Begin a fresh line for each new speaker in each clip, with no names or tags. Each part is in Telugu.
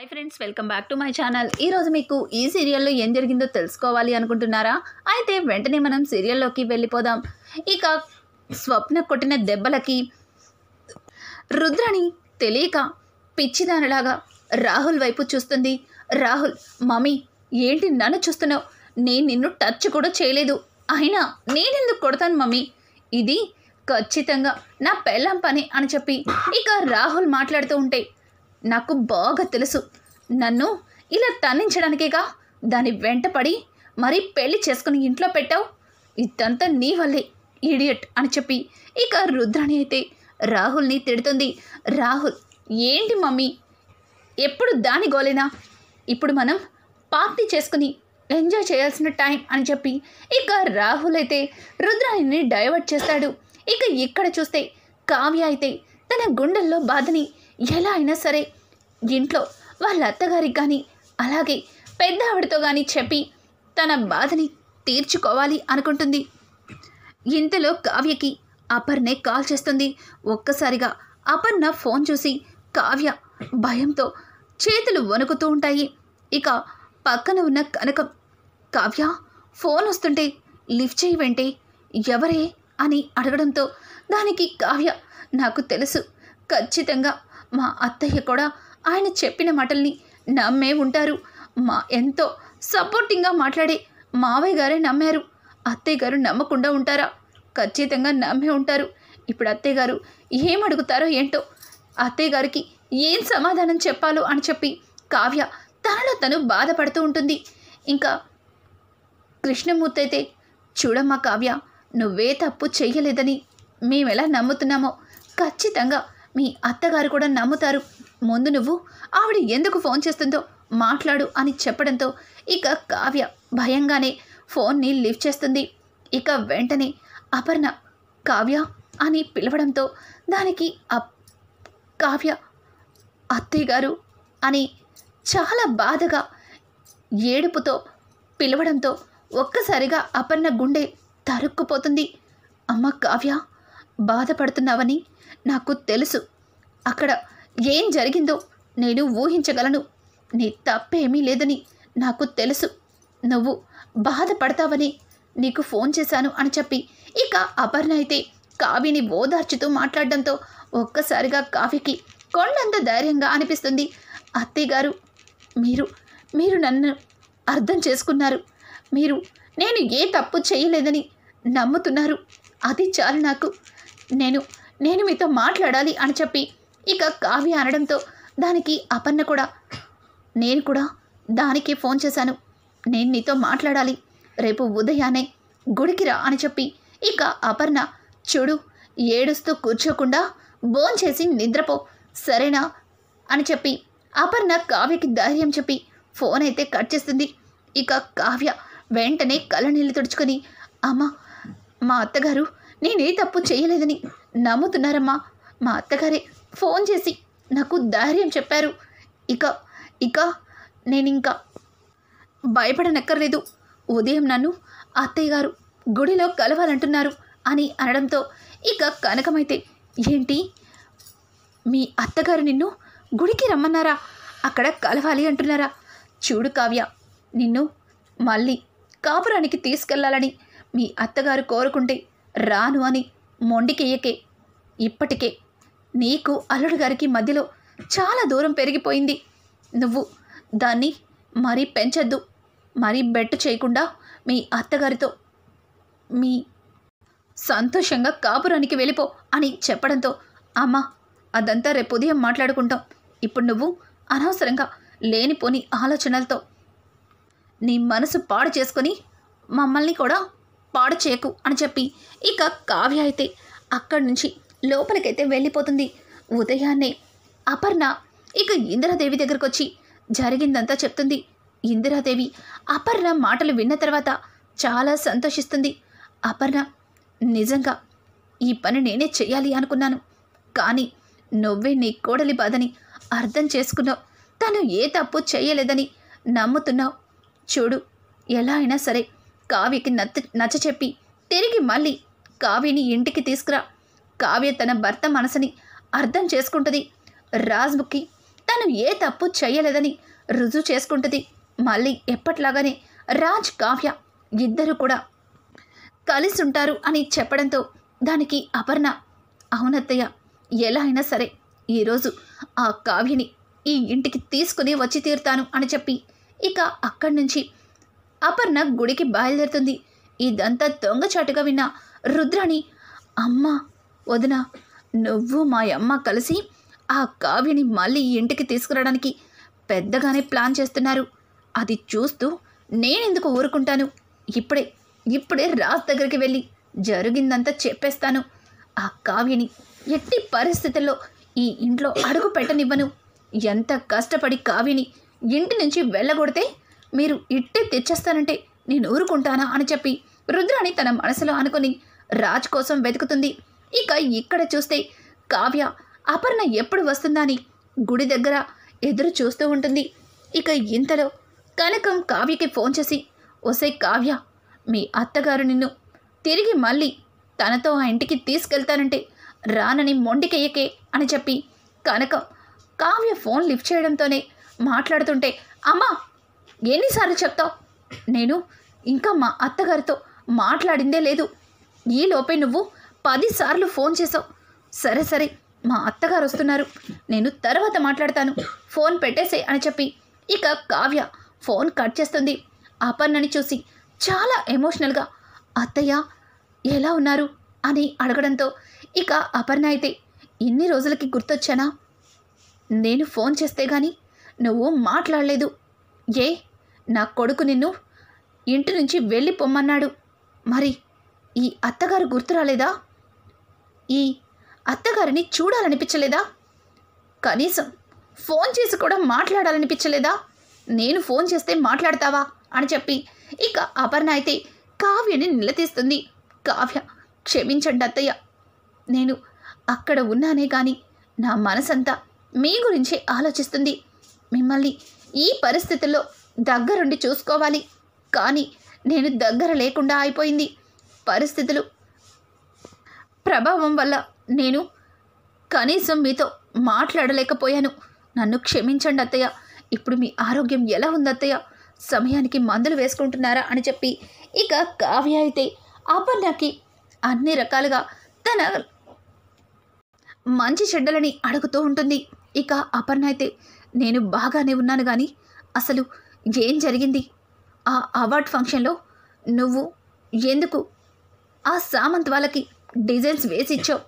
Hi friends, welcome back to my channel. ఈరోజు మీకు ఈ సీరియల్లో ఏం జరిగిందో తెలుసుకోవాలి అనుకుంటున్నారా? అయితే వెంటనే మనం సీరియల్లోకి వెళ్ళిపోదాం. ఇక స్వప్న కొట్టిన దెబ్బలకి రుద్రని తెలియక పిచ్చిదానిలాగా రాహుల్ వైపు చూస్తుంది. రాహుల్, మమ్మీ ఏంటి నన్ను చూస్తున్నావు? నేను నిన్ను టచ్ కూడా చేయలేదు, అయినా నేనెందుకు కొడతాను మమ్మీ? ఇది ఖచ్చితంగా నా పెళ్ళాం పని అని చెప్పి ఇక రాహుల్ మాట్లాడుతూ ఉంటే, నాకు బాగా తెలుసు నన్ను ఇలా తన్నించడానికేగా దాని వెంటపడి మరీ పెళ్లి చేసుకుని ఇంట్లో పెట్టావు. ఇదంతా నీ వల్లే ఈడియట్ అని చెప్పి ఇక రుద్రాణి అయితే రాహుల్ని తిడుతుంది. రాహుల్, ఏంటి మమ్మీ ఎప్పుడు దాని గోలేనా? ఇప్పుడు మనం పార్టీ చేసుకుని ఎంజాయ్ చేయాల్సిన టైం అని చెప్పి ఇక రాహుల్ అయితే రుద్రాణిని డైవర్ట్ చేస్తాడు. ఇక ఇక్కడ చూస్తే కావ్య అయితే తన గుండెల్లో బాధని ఎలా అయినా సరే ఇంట్లో వాళ్ళ అత్తగారికి కానీ అలాగే పెద్ద ఆవిడతో కానీ చెప్పి తన బాధని తీర్చుకోవాలి అనుకుంటుంది. ఇంతలో కావ్యకి అపర్ణే కాల్ చేస్తుంది. ఒక్కసారిగా అపర్ణ ఫోన్ చూసి కావ్య భయంతో చేతులు వణుకుతూ ఉంటాయి. ఇక పక్కన ఉన్న కనకం, కావ్య ఫోన్ వస్తుంటే లిఫ్ట్ చేయి వెంటే ఎవరే అని అడగడంతో దానికి కావ్య, నాకు తెలుసు ఖచ్చితంగా మా అత్తయ్య కూడా ఆయన చెప్పిన మాటల్ని నమ్మే ఉంటారు. మా ఎంతో సపోర్టింగ్గా మాట్లాడే మావయ్య గారే నమ్మారు. అత్తయ్య గారు నమ్మకుండా ఉంటారా? ఖచ్చితంగా నమ్మే ఉంటారు. ఇప్పుడు అత్తయ్య గారు ఏం అడుగుతారో ఏంటో, అత్తయ్య గారికి ఏం సమాధానం చెప్పాలో అని చెప్పి కావ్య తనలో తను బాధపడుతూ ఉంటుంది. ఇంకా కృష్ణమూర్తి అయితే, చూడమ్మా కావ్య, నువ్వే తప్పు చెయ్యలేదని మేమెలా నమ్ముతున్నామో ఖచ్చితంగా మీ అత్తగారు కూడా నమ్ముతారు. ముందు నువ్వు ఆవిడ ఎందుకు ఫోన్ చేస్తుందో మాట్లాడు అని చెప్పడంతో ఇక కావ్య భయంగానే ఫోన్ని లిఫ్ట్ చేస్తుంది. ఇక వెంటనే అపర్ణ కావ్య అని పిలవడంతో దానికి కావ్య, అత్తయ్య గారు అని చాలా బాధగా ఏడుపుతో పిలవడంతో ఒక్కసారిగా అపర్ణ గుండె తరుక్కుపోతుంది. అమ్మ కావ్య, బాధపడుతున్నావని నాకు తెలుసు. అక్కడ ఏం జరిగిందో నేను ఊహించగలను. నీ తప్పేమీ లేదని నాకు తెలుసు. నువ్వు బాధపడతావని నీకు ఫోన్ చేశాను అని చెప్పి ఇక అపర్ణ అయితే కావ్యని ఓదార్చుతూ మాట్లాడడంతో ఒక్కసారిగా కావ్యకి కొండంత ధైర్యంగా అనిపిస్తుంది. అత్తయ్య గారు, మీరు నన్ను అర్థం చేసుకున్నారు. మీరు నేను ఏ తప్పు చేయలేదని నమ్ముతున్నారు. అది చాలు నాకు. నేను మీతో మాట్లాడాలి అని చెప్పి ఇక కావ్య అనడంతో దానికి అపర్ణ కూడా, నేను కూడా దానికి ఫోన్ చేశాను. నేను నీతో మాట్లాడాలి. రేపు ఉదయాన్నే గుడికి రా అని చెప్పి ఇక అపర్ణ, చూడు ఏడుస్తూ కూర్చోకుండా భోంచేసి నిద్రపో, సరేనా అని చెప్పి అపర్ణ కావ్యకి ధైర్యం చెప్పి ఫోన్ అయితే కట్ చేస్తుంది. ఇక కావ్య వెంటనే కళ్ళనీళ్ళు తుడుచుకొని, అమ్మ, మా అత్తగారు నేనే తప్పు చేయలేదని నమ్ముతున్నారమ్మా. మా అత్తగారే ఫోన్ చేసి నాకు ధైర్యం చెప్పారు. ఇక నేనింకా భయపడనక్కర్లేదు. ఉదయం నన్ను అత్తయ్య గారు గుడిలో కలవాలంటున్నారు అని అనడంతో ఇక కనకమైతే, ఏంటి మీ అత్తగారు నిన్ను గుడికి రమ్మన్నారా? అక్కడ కలవాలి అంటున్నారా? చూడు కావ్య, నిన్ను మళ్ళీ కాపురానికి తీసుకెళ్లాలని మీ అత్తగారు కోరుకుంటే రాను అని మొండికెయ్యకే. ఇప్పటికే నీకు అల్లుడు గారికి మధ్యలో చాలా దూరం పెరిగిపోయింది. నువ్వు దాన్ని మరీ పెంచొద్దు. మరీ బెట్టు చేయకుండా మీ అత్తగారితో మీ సంతోషంగా కాపురానికి వెళ్ళిపో అని చెప్పడంతో, అమ్మ, అదంతా రేపు ఉదయం మాట్లాడుకుంటాం. ఇప్పుడు నువ్వు అనవసరంగా లేనిపోని ఆలోచనలతో నీ మనసు పాడు చేసుకొని మమ్మల్ని కూడా పాడు చేయకు అని చెప్పి ఇక కావ్య అయితే అక్కడి నుంచి లోపలికైతే వెళ్ళిపోతుంది. ఉదయాన్నే అపర్ణ ఇక ఇందిరాదేవి దగ్గరకు వచ్చి జరిగిందంతా చెప్తుంది. ఇందిరాదేవి అపర్ణ మాటలు విన్న తర్వాత చాలా సంతోషిస్తుంది. అపర్ణ, నిజంగా ఈ పని నేనే చెయ్యాలి అనుకున్నాను, కానీ నువ్వే నీ కోడలి బాధని అర్థం చేసుకున్నావు. తను ఏ తప్పు చేయలేదని నమ్ముతున్నావు. చూడు, ఎలా అయినా సరే కావ్యకి నచ్చ చెప్పి తిరిగి మళ్ళీ కావ్యని ఇంటికి తీసుకురా. కావ్య తన భర్త మనసుని అర్థం చేసుకుంటుంది. రాజ్ముఖి తను ఏ తప్పు చేయలేదని రుజువు చేసుకుంటుంది. మళ్ళీ ఎప్పట్లాగానే రాజ్ కావ్య ఇద్దరు కూడా కలిసి ఉంటారు అని చెప్పడంతో దానికి అపర్ణ, అవునత్తయ్య, ఎలా అయినా సరే ఈరోజు ఆ కావ్యని ఈ ఇంటికి తీసుకుని వచ్చి తీరుతాను అని చెప్పి ఇక అక్కడి నుంచి అపర్ణ గుడికి బయలుదేరుతుంది. ఇదంతా దొంగచాటుగా విన్న రుద్రాణి, అమ్మ, వదిన, నువ్వు మా అమ్మ కలిసి ఆ కావ్యని మళ్ళీ ఇంటికి తీసుకురావడానికి పెద్దగానే ప్లాన్ చేస్తున్నారు. అది చూస్తూ నేనెందుకు ఊరుకుంటాను? ఇప్పుడే రాజ్ దగ్గరికి వెళ్ళి జరిగిందంతా చెప్పేస్తాను. ఆ కావ్యని ఎట్టి పరిస్థితుల్లో ఈ ఇంట్లో అడుగు పెట్టనివ్వను. ఎంత కష్టపడి కావ్యని ఇంటి నుంచి వెళ్ళగొడితే మీరు ఇట్టే తెచ్చేస్తానంటే నేను ఊరుకుంటానా అని చెప్పి రుద్రాణి తన మనసులో అనుకుని రాజ్ కోసం వెతుకుతుంది. ఇక ఇక్కడ చూస్తే కావ్య అపర్ణ ఎప్పుడు వస్తుందా అని గుడి దగ్గర ఎదురు చూస్తూ ఉంటుంది. ఇక ఇంతలో కనకం కావ్యకి ఫోన్ చేసి, ఒసే కావ్య, మీ అత్తగారు నిన్ను తిరిగి మళ్ళీ తనతో ఆ ఇంటికి తీసుకెళ్తానంటే రానని మొండికెయ్యకే అని చెప్పి కనకం కావ్య ఫోన్ లిఫ్ట్ చేయడంతోనే మాట్లాడుతుంటే, అమ్మా, ఎన్నిసార్లు చెప్తావు? నేను ఇంకా మా అత్తగారితో మాట్లాడిందే లేదు. ఈలోపే నువ్వు 10 సార్లు ఫోన్ చేసావు. సరే మా అత్తగారు వస్తున్నారు, నేను తర్వాత మాట్లాడతాను, ఫోన్ పెట్టేసే అని చెప్పి ఇక కావ్య ఫోన్ కట్ చేస్తుంది. అపర్ణని చూసి చాలా ఎమోషనల్గా, అత్తయ్య ఎలా ఉన్నారు అని అడగడంతో ఇక అపర్ణ అయితే, ఇన్ని రోజులకి గుర్తొచ్చానా? నేను ఫోన్ చేస్తే గాని నువ్వు మాట్లాడలేదు. ఏ, నా కొడుకు నిన్ను ఇంటి నుంచి వెళ్ళిపోమ్మన్నాడు. మరి ఈ అత్తగారు గుర్తు రాలేదా? ఈ అత్తగారిని చూడాలనిపించలేదా? కనీసం ఫోన్ చేసి కూడా మాట్లాడాలనిపించలేదా? నేను ఫోన్ చేస్తే మాట్లాడతావా అని చెప్పి ఇక అపర్ణ అయితే కావ్యని నిలదీస్తుంది. కావ్య, క్షమించండి అత్తయ్య, నేను అక్కడ ఉన్నానే కానీ నా మనసంతా మీ గురించే ఆలోచిస్తుంది. మిమ్మల్ని ఈ పరిస్థితుల్లో దగ్గరుండి చూసుకోవాలి, కానీ నేను దగ్గర లేకుండా అయిపోయింది. పరిస్థితులు ప్రభావం వల్ల నేను కనీసం మీతో మాట్లాడలేకపోయాను. నన్ను క్షమించండి అత్తయ్య. ఇప్పుడు మీ ఆరోగ్యం ఎలా ఉంది అత్తయ్య? సమయానికి మందులు వేసుకుంటున్నారా అని చెప్పి ఇక కావ్య అయితే అపర్ణకి అన్ని రకాలుగా తన మంచి చెడ్డలని అడుగుతూ ఉంటుంది. ఇక అపర్ణ అయితే, నేను బాగానే ఉన్నాను కానీ అసలు ఏం జరిగింది? ఆ అవార్డ్ ఫంక్షన్లో నువ్వు ఎందుకు ఆ సామంత్ వాళ్ళకి డిజైన్స్ వేసి ఇచ్చావు?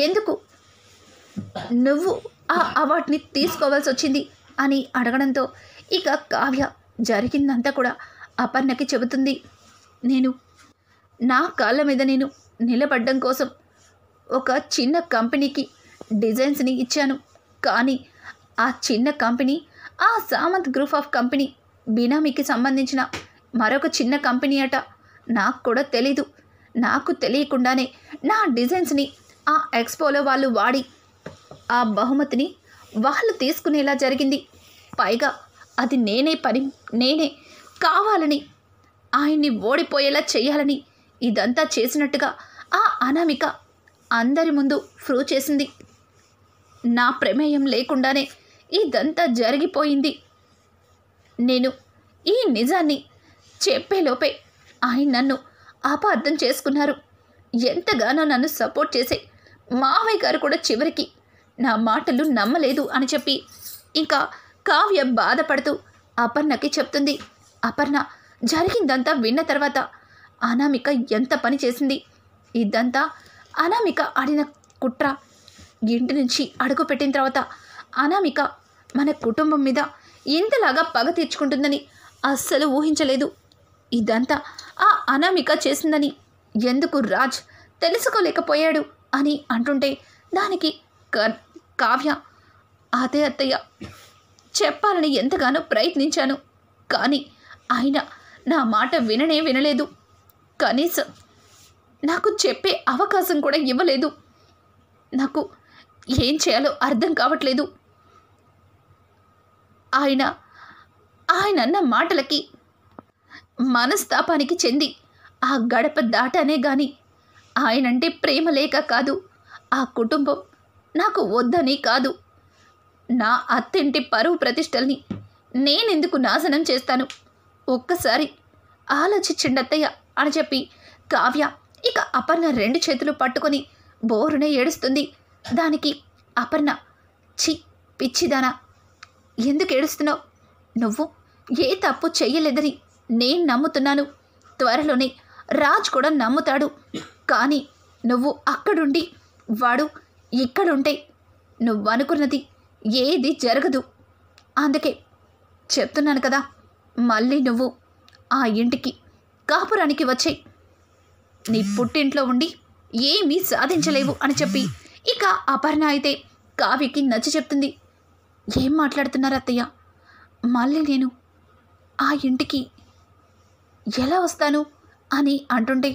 ఎందుకు నువ్వు ఆ అవార్డ్ని తీసుకోవాల్సి వచ్చింది అని అడగడంతో ఇక కావ్య జరిగిందంతా కూడా అపర్ణకి చెబుతుంది. నేను నా కాళ్ళ మీద నేను నిలబడ్డం కోసం ఒక చిన్న కంపెనీకి డిజైన్స్ని ఇచ్చాను. కానీ ఆ చిన్న కంపెనీ ఆ సామంత్ గ్రూప్ ఆఫ్ కంపెనీ బినామీకి సంబంధించిన మరొక చిన్న కంపెనీ అట. నాకు కూడా తెలీదు. నాకు తెలియకుండానే నా డిజైన్స్ని ఆ ఎక్స్పోలో వాళ్ళు వాడి ఆ బహుమతిని వాళ్ళు తీసుకునేలా జరిగింది. పైగా అది నేనే కావాలని ఆయన్ని ఓడిపోయేలా చేయాలని ఇదంతా చేసినట్టుగా ఆ అనామిక అందరి ముందు ప్రూవ్ చేసింది. నా ప్రమేయం లేకుండానే ఇదంతా జరిగిపోయింది. నేను ఈ నిజాన్ని చెప్పేలోపే ఆయన నన్ను అపార్థం చేసుకున్నారు. ఎంతగానో నన్ను సపోర్ట్ చేసే మావయ్య గారు కూడా చివరికి నా మాటలు నమ్మలేదు అని చెప్పి ఇంకా కావ్య బాధపడుతూ అపర్ణకి చెప్తుంది. అపర్ణ జరిగిందంతా విన్న తర్వాత అనామిక ఎంత పని చేసింది? ఇదంతా అనామిక ఆడిన కుట్ర. ఇంటి నుంచి అడుగు పెట్టిన తర్వాత అనామిక మన కుటుంబం మీద ఇంతలాగా పగ తీర్చుకుంటుందని అస్సలు ఊహించలేదు. ఇదంతా ఆ అనామిక చేసిందని ఎందుకు రాజ్ తెలుసుకోలేకపోయాడు అని అంటుంటే దానికి కావ్య, అదే అత్తయ్య, చెప్పాలని ఎంతగానో ప్రయత్నించాను, కానీ ఆయన నా మాట వినలేదు. కనీసం నాకు చెప్పే అవకాశం కూడా ఇవ్వలేదు. నాకు ఏం చేయాలో అర్థం కావట్లేదు. ఆయన అన్న మాటలకి మనస్తాపానికి చెంది ఆ గడప దాటానే గాని ఆయనంటే ప్రేమ లేక కాదు, ఆ కుటుంబం నాకు వద్దని కాదు, నా అత్తింటి పరువు ప్రతిష్టల్ని నేనెందుకు నాశనం చేస్తాను? ఒక్కసారి ఆలోచించండి అత్తయ్య అని చెప్పి కావ్య ఇక అపర్ణ 2 చేతులు పట్టుకొని బోరునే ఏడుస్తుంది. దానికి అపర్ణ, ఛీ పిచ్చిదానా, ఎందుకు ఏడుస్తున్నావు? నువ్వు ఏ తప్పు చెయ్యలేదని నేను నమ్ముతున్నాను. త్వరలోనే రాజ్ కూడా నమ్ముతాడు. కానీ నువ్వు అక్కడుండి వాడు ఇక్కడుంటే నువ్వనుకున్నది ఏది జరగదు. అందుకే చెప్తున్నాను కదా, మళ్ళీ నువ్వు ఆ ఇంటికి కాపురానికి వచ్చేయి. నీ పుట్టింట్లో ఉండి ఏమీ సాధించలేవు అని చెప్పి ఇక అపర్ణ అయితే కావ్యకి నచ్చ చెప్తుంది. ఏం మాట్లాడుతున్నారు అత్తయ్య? మళ్ళీ నేను ఆ ఇంటికి ఎలా వస్తాను అని అంటుంటే,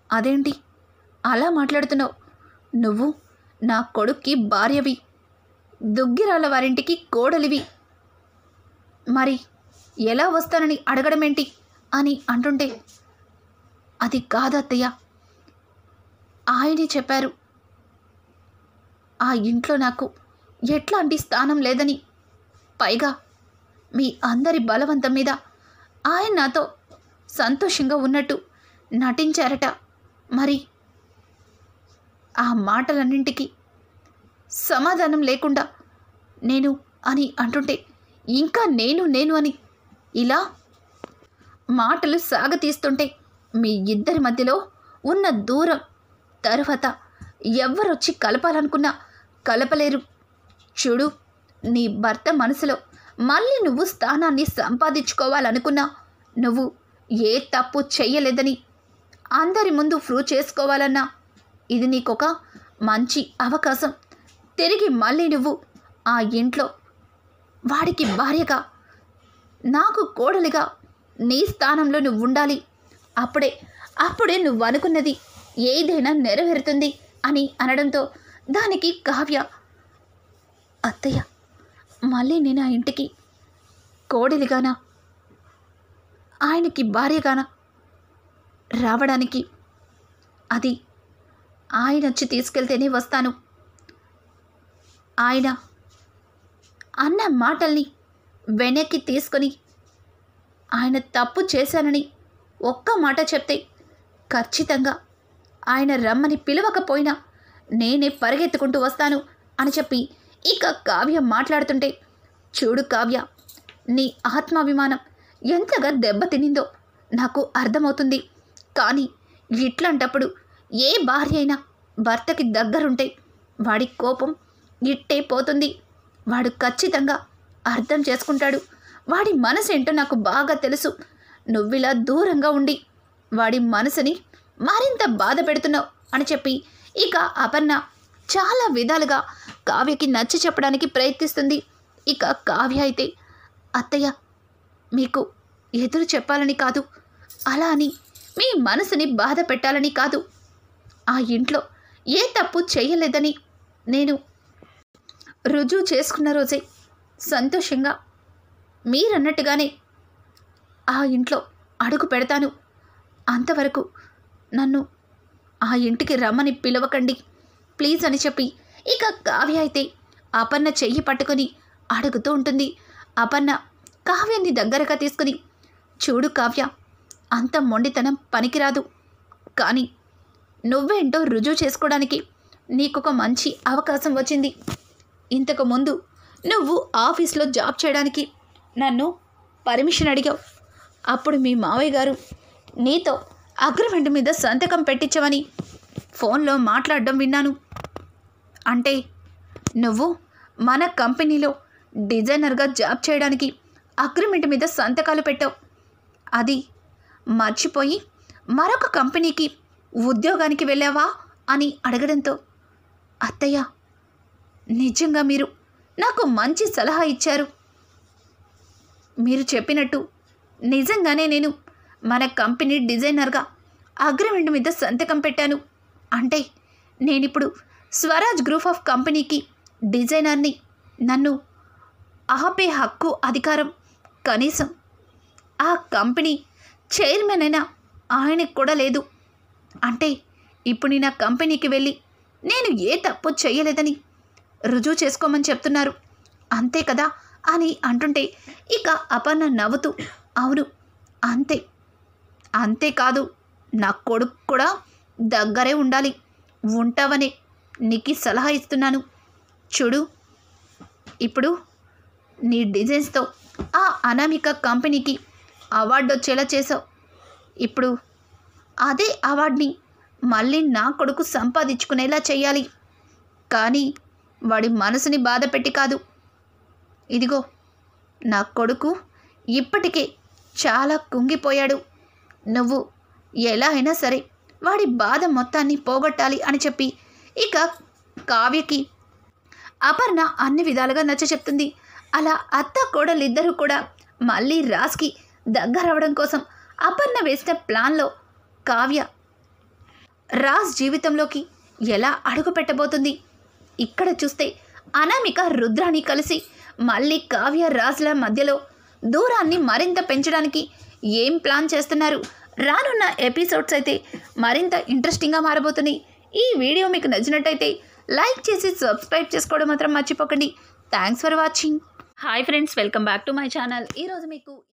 అదేంటి అలా మాట్లాడుతున్నావు? నువ్వు నా కొడుక్కి భార్యవి, దుగ్గిరాల వారింటికి కోడలివి. మరి ఎలా వస్తానని అడగడమేంటి అని అంటుంటే, అది కాదత్తయ్య, ఆయనే చెప్పారు ఆ ఇంట్లో నాకు ఎట్లాంటి స్థానం లేదని. పైగా మీ అందరి బలవంతం మీద ఆయన నాతో సంతోషంగా ఉన్నట్టు నటించారట. మరి ఆ మాటలన్నింటికి సమాధానం లేకుండా నేను అని అంటుంటే, ఇంకా నేను అని ఇలా మాటలు సాగతీస్తుంటే మీ ఇద్దరి మధ్యలో ఉన్న దూరం తరువాత ఎవ్వరొచ్చి కలపాలనుకున్నా కలపలేరు. చూడు, నీ భర్త మనసులో మళ్ళీ నువ్వు స్థానాన్ని సంపాదించుకోవాలనుకున్నా నువ్వు ఏ తప్పు చెయ్యలేదని అందరి ముందు ప్రూవ్ చేసుకోవాలన్నా ఇది నీకొక మంచి అవకాశం. తిరిగి మళ్ళీ నువ్వు ఆ ఇంట్లో వాడికి భార్యగా, నాకు కోడలిగా నీ స్థానంలో నువ్వు ఉండాలి. అప్పుడే నువ్వు అనుకున్నది ఏదైనా నెరవేరుతుంది అని అనడంతో దానికి కావ్య, అత్తయ్య మళ్ళీ నేను ఆ ఇంటికి కోడలిగానా, ఆయనకి భార్యగానా రావడానికి అది ఆయన వచ్చి తీసుకెళ్తేనే వస్తాను. ఆయన అన్న మాటల్ని వెనక్కి తీసుకొని ఆయన తప్పు చేశానని ఒక్క మాట చెప్తే ఖచ్చితంగా ఆయన రమ్మని పిలవకపోయినా నేనే పరిగెత్తుకుంటూ వస్తాను అని చెప్పి ఇక కావ్య మాట్లాడుతుంటే, చూడు కావ్య, నీ ఆత్మాభిమానం ఎంతగా దెబ్బతినిందో నాకు అర్థమవుతుంది. కానీ ఇట్లాంటప్పుడు ఏ భార్య అయినా భర్తకి దగ్గరుంటే వాడి కోపం ఇట్టే పోతుంది. వాడు ఖచ్చితంగా అర్థం చేసుకుంటాడు. వాడి మనసు ఏంటో నాకు బాగా తెలుసు. నువ్విలా దూరంగా ఉండి వాడి మనసుని మరింత బాధ పెడుతున్నావు అని చెప్పి ఇక అపర్ణ చాలా విధాలుగా కావ్యకి నచ్చ చెప్పడానికి ప్రయత్నిస్తుంది. ఇక కావ్య అయితే, అత్తయ్య మీకు ఎదురు చెప్పాలని కాదు, అలా అని మీ మనసుని బాధ పెట్టాలని కాదు. ఆ ఇంట్లో ఏ తప్పు చేయలేదని నేను రుజువు చేసుకున్న రోజే సంతోషంగా మీరన్నట్టుగానే ఆ ఇంట్లో అడుగు పెడతాను. అంతవరకు నన్ను ఆ ఇంటికి రమ్మని పిలవకండి ప్లీజ్ అని చెప్పి ఇక కావ్య అయితే అపర్ణ చెయ్యి పట్టుకొని అడుగుతూ ఉంటుంది. అపర్ణ కావ్యాన్ని దగ్గరగా తీసుకుని, చూడు కావ్య, అంత మొండితనం పనికిరాదు. కానీ నువ్వేంటో రుజువు చేసుకోవడానికి నీకొక మంచి అవకాశం వచ్చింది. ఇంతకుముందు నువ్వు ఆఫీస్లో జాబ్ చేయడానికి నన్ను పర్మిషన్ అడిగావు. అప్పుడు మీ మావయ్య గారు నీతో అగ్రిమెంట్ మీద సంతకం పెట్టించమని ఫోన్లో మాట్లాడడం విన్నాను. అంటే నువ్వు మన కంపెనీలో డిజైనర్గా జాబ్ చేయడానికి అగ్రిమెంట్ మీద సంతకాలు పెట్టావు. అది మర్చిపోయి మరొక కంపెనీకి ఉద్యోగానికి వెళ్ళావా అని అడగడంతో, అత్తయ్య నిజంగా మీరు నాకు మంచి సలహా ఇచ్చారు. మీరు చెప్పినట్టు నిజంగానే నేను మన కంపెనీ డిజైనర్గా అగ్రిమెంట్ మీద సంతకం పెట్టాను. అంటే నేనిప్పుడు స్వరాజ్ గ్రూప్ ఆఫ్ కంపెనీకి డిజైనర్ని. నన్ను ఆపే హక్కు, అధికారం కనీసం ఆ కంపెనీ చైర్మన్ అయినా ఆయనకు కూడా లేదు. అంటే ఇప్పుడు నేను ఆ కంపెనీకి వెళ్ళి నేను ఏ తప్పు చేయలేదని రుజువు చేసుకోమని చెప్తున్నారు. అంతే కదా అని అంటుంటే ఇక అపర్ణ నవ్వుతూ అవును అంతే, అంతేకాదు నా కొడుకు కూడా దగ్గరే ఉండాలి, ఉంటావని నీకు సలహా ఇస్తున్నాను. చూడు, ఇప్పుడు నీ డిజైన్స్తో ఆ అనామిక కంపెనీకి అవార్డు వచ్చేలా చేసావు. ఇప్పుడు అదే అవార్డుని మళ్ళీ నా కొడుకు సంపాదించుకునేలా చేయాలి. కానీ వాడి మనసుని బాధ పెట్టి కాదు. ఇదిగో నా కొడుకు ఇప్పటికే చాలా కుంగిపోయాడు. నువ్వు ఎలా అయినా సరే వాడి బాధ మొత్తాన్ని పోగొట్టాలి అని చెప్పి ఇక కావ్యకి అపర్ణ అన్ని విధాలుగా నచ్చ చెప్తుంది. అలా అత్త కోడలిద్దరూ కూడా మళ్ళీ రాజ్కి దగ్గరవడం కోసం అపర్ణ వేసిన ప్లాన్లో కావ్య రాజ్ జీవితంలోకి ఎలా అడుగు పెట్టబోతుంది. ఇక్కడ చూస్తే అనామిక రుద్రాని కలిసి మళ్ళీ కావ్య రాజ్ల మధ్యలో దూరాన్ని మరింత పెంచడానికి ఏం ప్లాన్ చేస్తున్నారు. రానున్న ఎపిసోడ్స్ అయితే మరింత ఇంట్రెస్టింగ్గా మారబోతున్నాయి. ఈ వీడియో మీకు నచ్చినట్టయితే లైక్ చేసి సబ్స్క్రైబ్ చేసుకోవడం మాత్రం మర్చిపోకండి. Thanks for watching. Hi friends, welcome back to my channel. ఈరోజు మీకు